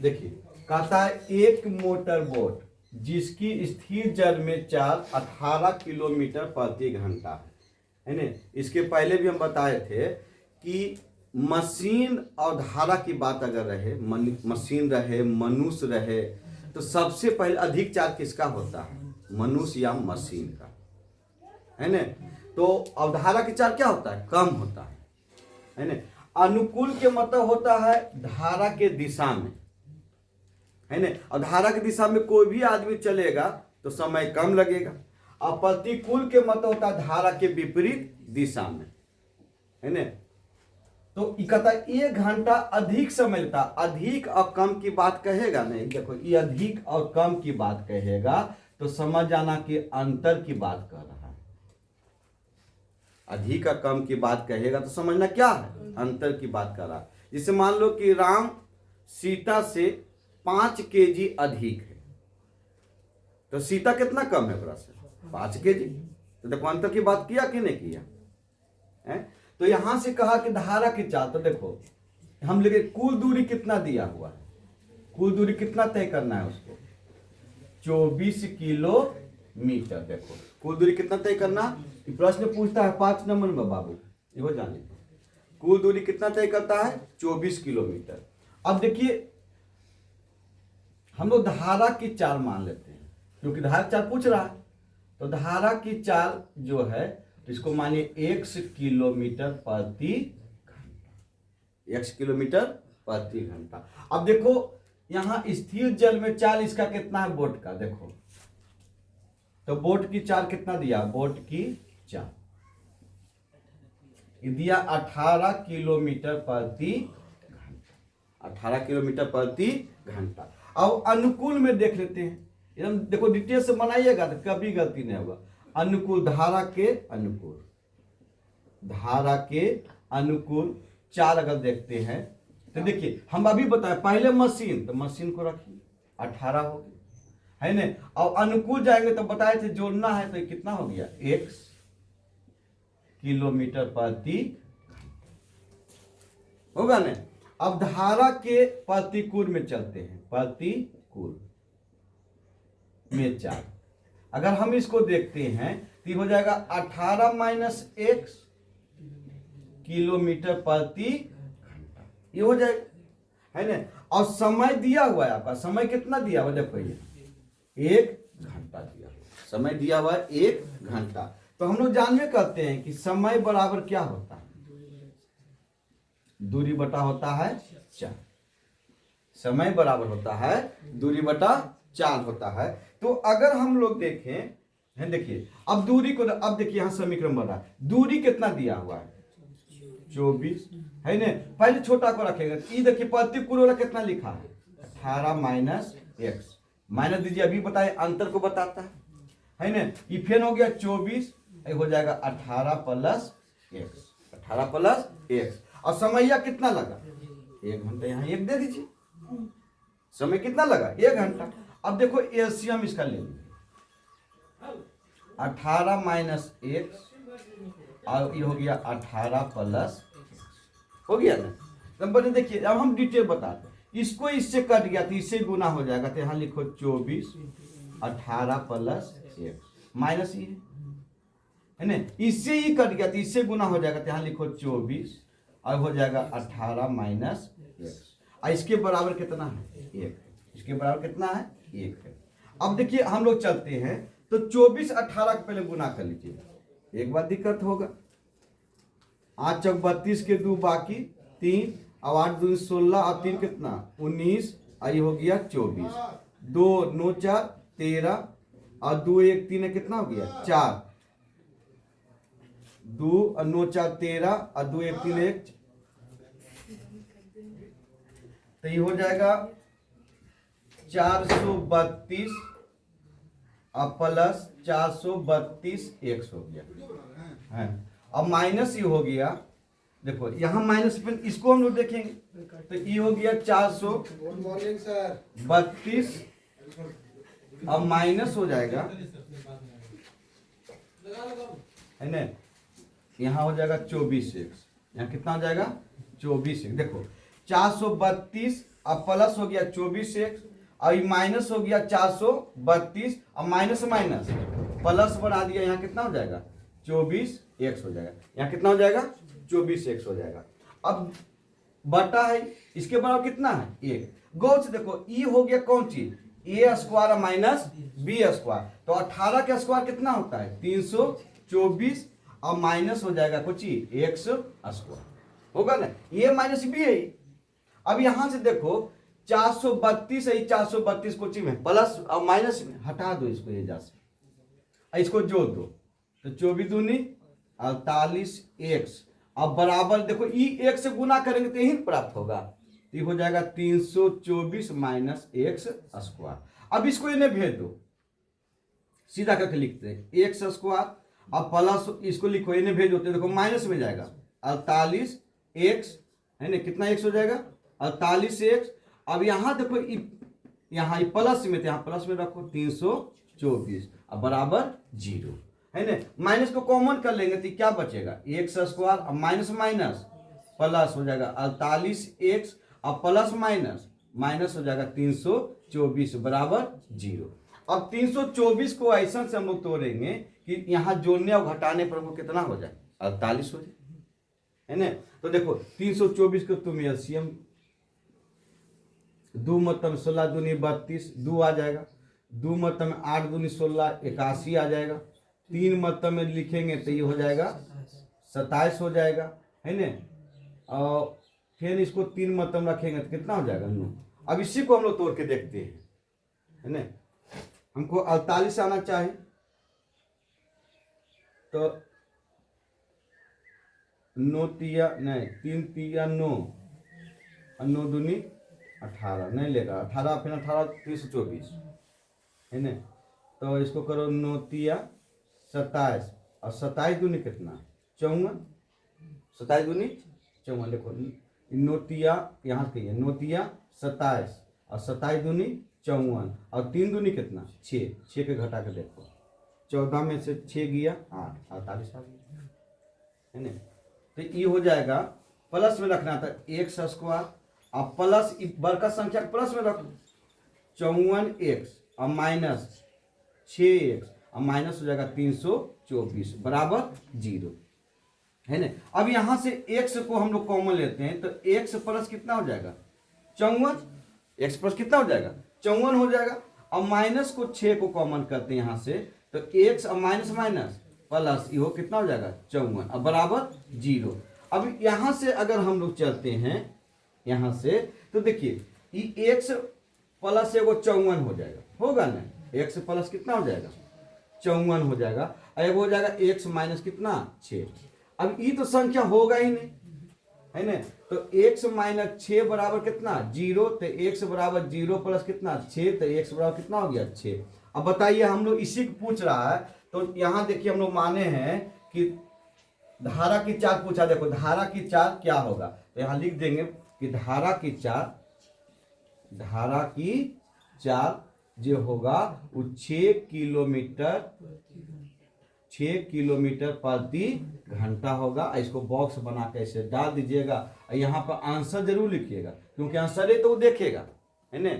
देखिए कहता है एक मोटर बोट जिसकी स्थिर जल में चाल 18 किलोमीटर प्रति घंटा है ना। इसके पहले भी हम बताए थे कि मशीन और धारा की बात अगर रहे, मशीन रहे, मनुष्य रहे, तो सबसे पहले अधिक चाल किसका होता है? मनुष्य या मशीन का, है ना। तो अवधारा की चाल क्या होता है? कम होता है ना। अनुकूल के मतलब होता है धारा के दिशा में, है ना। और धारा की दिशा में कोई भी आदमी चलेगा तो समय कम लगेगा। और प्रतिकूल के मतलब होता है धारा के विपरीत दिशा में, है ना। तो कहता है 1 घंटा अधिक समय लेता। अधिक और कम की बात कहेगा नहीं, देखो ये अधिक और कम की बात कहेगा तो समझ जाना कि अंतर की बात कर रहा है। अधिक और कम की बात कहेगा तो समझना क्या है? अंतर की बात कर रहा है। जैसे मान लो कि राम सीता से 5 केजी अधिक है, तो सीता कितना कम है ओकरा से? 5 केजी। तो देखो अंतर की बात किया कि नहीं किया है? तो यहां से कहा कि धारा की चाल, तो देखो हम लेके कुल दूरी कितना दिया हुआ है, कुल दूरी कितना तय करना है उसको? 24 किलोमीटर। देखो कुल दूरी कितना तय करना, प्रश्न पूछता है 5 नंबर में बाबू, ये हो जाने। कुल दूरी कितना तय करता है? 24 किलोमीटर। अब देखिए हम लोग धारा की चाल मान लेते हैं, क्योंकि धारा की चाल पूछ रहा है। तो धारा की चाल जो है इसको मानिए x किलोमीटर प्रति घंटा, x किलोमीटर प्रति घंटा। अब देखो यहां स्थिर जल में चाल इसका कितना है? बोट का देखो, तो बोट की चाल कितना दिया? बोट की चाल दिया 18 किलोमीटर प्रति घंटा, 18 किलोमीटर प्रति घंटा। अब अनुकूल में देख लेते हैं, एकदम देखो डिटेल से बनाइएगा तो कभी गलती नहीं होगा। अनुकूल, धारा के अनुकूल, धारा के अनुकूल चाल अगर देखते हैं तो देखिए हम अभी बताए पहले मशीन, तो मशीन को रखिए 18 हो गया, है ना। और अनुकूल जाएंगे तो बताए थे जोड़ना है, तो कितना हो गया? x किलोमीटर प्रति होगा ना। अब धारा के प्रतिकूल में चलते हैं, प्रतिकूल में चाल अगर हम इसको देखते हैं तो हो जाएगा 18 माइनस x किलोमीटर प्रति घंटा, ये हो जाएगा, है ना। और समय दिया हुआ है आपका, समय कितना दिया हुआ? देखो ये 1 घंटा दिया हुआ, समय दिया हुआ है 1 घंटा। तो हम लोग जानवे करते हैं कि समय बराबर क्या होता है? दूरी बटा होता है चाल। समय बराबर होता है दूरी बटा चाल होता है। तो अगर हम लोग देखें, है देखिए अब दूरी को, अब देखिए यहां समीकरण बन रहा है, दूरी कितना दिया हुआ है? 24, है ना। पहले छोटा को रखेगा, ये देखिए प्रतिकूल वाला कितना लिखा है? 18 माइनस x, माइनस दीजिए, अभी बताए अंतर को बताता है ना। ये फेन हो गया 24, हो जाएगा 18 प्लस x, 18 प्लस x। और समय कितना लगा? 1 घंटा, यहाँ 1 दे दीजिए। समय कितना लगा? 1 घंटा। अब देखो एलसीएम इसका ले लीजिए, 18 माइनस x और ये हो गया 18 प्लस, हो गया ना नंबर। देखिए अब हम डिटेल बताते हैं, इसको इससे कट गया तो इससे गुना हो जाएगा, तो यहाँ लिखो 24 18 प्लस x माइनस ये, है ना। इससे ही कट गया तो इससे गुना हो जाएगा, तो यहाँ लिखो 24 और हो जाएगा 18 माइनस x। और इसके बराबर कितना है? 1। इसके बराबर कितना है? 1 है। अब देखिए हम लोग चलते हैं तो 24 18 के पहले गुना कर लीजिए, एक बार दिक्कत होगा। 8 चौक 32 के 2 बाकी 3, अब 8 2 16 और 3 कितना? 19, और ये हो गया 24। 2 9 4 13 और 2 1 3 कितना हो गया? 4। 2 और 9 4 13 और 2 1 3 1, तो ये हो जाएगा 432 और प्लस 432 x हो गया है। अब माइनस ये हो गया, देखो यहाँ माइनस पे इसको हम लोग देखेंगे तो ये हो गया 432 अब माइनस हो जाएगा, है ना। यहाँ हो जाएगा 24x, यहाँ कितना हो जाएगा? 24x। देखो 432 अब प्लस हो गया 24x, और ये माइनस हो गया 432, अब माइनस माइनस प्लस बना दिया, यहाँ कितना हो जाएगा 24x हो जाएगा, यहाँ कितना हो जाएगा 24x हो जाएगा। अब बटा है, इसके बराबर कितना है 1। गौर से देखो ई हो गया कौन चीज, ए स्क्वायर माइनस बी स्क्वायर, तो 18 का स्क्वायर कितना होता है 324, और माइनस हो जाएगा कुछ एक्स स्क्वायर होगा ना, ये माइनस बी है। अब यहां से देखो 432 है, 432 कुछ में प्लस और माइनस में हटा दो इसको एजा से, इसको जोड़ दो तो 24 दूनी 48x, अब बराबर देखो ई एक से गुना करेंगे तो यही प्राप्त होगा, ये हो जाएगा 324 माइनस एक्स स्क्वायर। अब इसको इन्हें भेज दो, सीधा करके लिखते हैं एक्स स्क्वायर, अब प्लस इसको लिखो इन्हें भेज दो, देखो माइनस में जाएगा 48x है ना, कितना एक्स हो जाएगा 48x। अब यहाँ देखो यहाँ प्लस में, यहाँ प्लस में रखो 324, अब बराबर 0 है ना, माइनस को कॉमन कर लेंगे तो क्या बचेगा एक्स स्क्वायर, अब माइनस माइनस प्लस हो जाएगा 48x, अब प्लस माइनस माइनस हो जाएगा 324 बराबर 0। अब 324 को ऐसा से हम लोग तोड़ेंगे कि यहाँ जोड़ने और घटाने पर हमको कितना हो जाए 48 हो जाए, है ना। तो देखो 324 को तुम एलसीएम 2 मतलब 16 दूनी 32, 2 आ जाएगा, 2 मतलब 8 दूनी 16 81 आ जाएगा, 3 मतलब में लिखेंगे तो ये हो जाएगा 27 हो जाएगा, है ना। और फिर इसको 3 मतलब रखेंगे तो कितना हो जाएगा 9। अब इसी को हम लोग तोड़ के देखते हैं, है ना। हमको 48 आना चाहिए, तो 9 तिया नहीं 3 तिया 9 और 9 दूनी 18 नहीं लेगा, 18 फिर 18 324 है ना। तो इसको करो 9 तिया 27, और 27 दूनी कितना 54, 27 दूनी 54 देखो, नोटिया यहाँ कहिए नोटिया 27 और 27 दूनी 54, और 3 दूनी कितना 6, 6 के घटा के देखो 14 में से 6 गया 8, 48 आ गया, है ना। तो ये हो जाएगा, प्लस में रखना था एक्स स्क्वायर, अब प्लस बड़का संख्या प्लस में रखो 54x और माइनस 6x और माइनस हो जाएगा 324 बराबर 0, है ना। अब यहां से x को हम लोग कॉमन लेते हैं तो x प्लस कितना हो जाएगा 54, x प्लस कितना हो जाएगा 54 हो जाएगा। अब माइनस को 6 को कॉमन करते हैं यहां से, तो x और माइनस माइनस प्लस ये हो कितना हो जाएगा 54, अब बराबर 0। अब यहां से अगर हम लोग चलते हैं यहां से, तो देखिए ये x प्लस एगो 54 हो जाएगा, होगा ना, x प्लस कितना हो जाएगा 54 हो जाएगा, और एगो हो जाएगा x माइनस कितना 6। अब ये तो संख्या होगा ही नहीं, है ना। तो x माइनस 6 बराबर कितना 0, तो x बराबर 0 प्लस कितना 6, तो x बराबर कितना हो गया 6। अब बताइए हम लोग इसी को पूछ रहा है, तो यहाँ देखिए हम लोग माने हैं कि धारा की चाल पूछा, देखो धारा की चाल क्या होगा, तो यहाँ लिख देंगे कि धारा की चाल जो होगा वो 6 किलोमीटर प्रति घंटा होगा। इसको बॉक्स बना के ऐसे डाल दीजिएगा, यहाँ पर आंसर जरूर लिखिएगा, क्योंकि आंसर है तो वो देखेगा, है ना।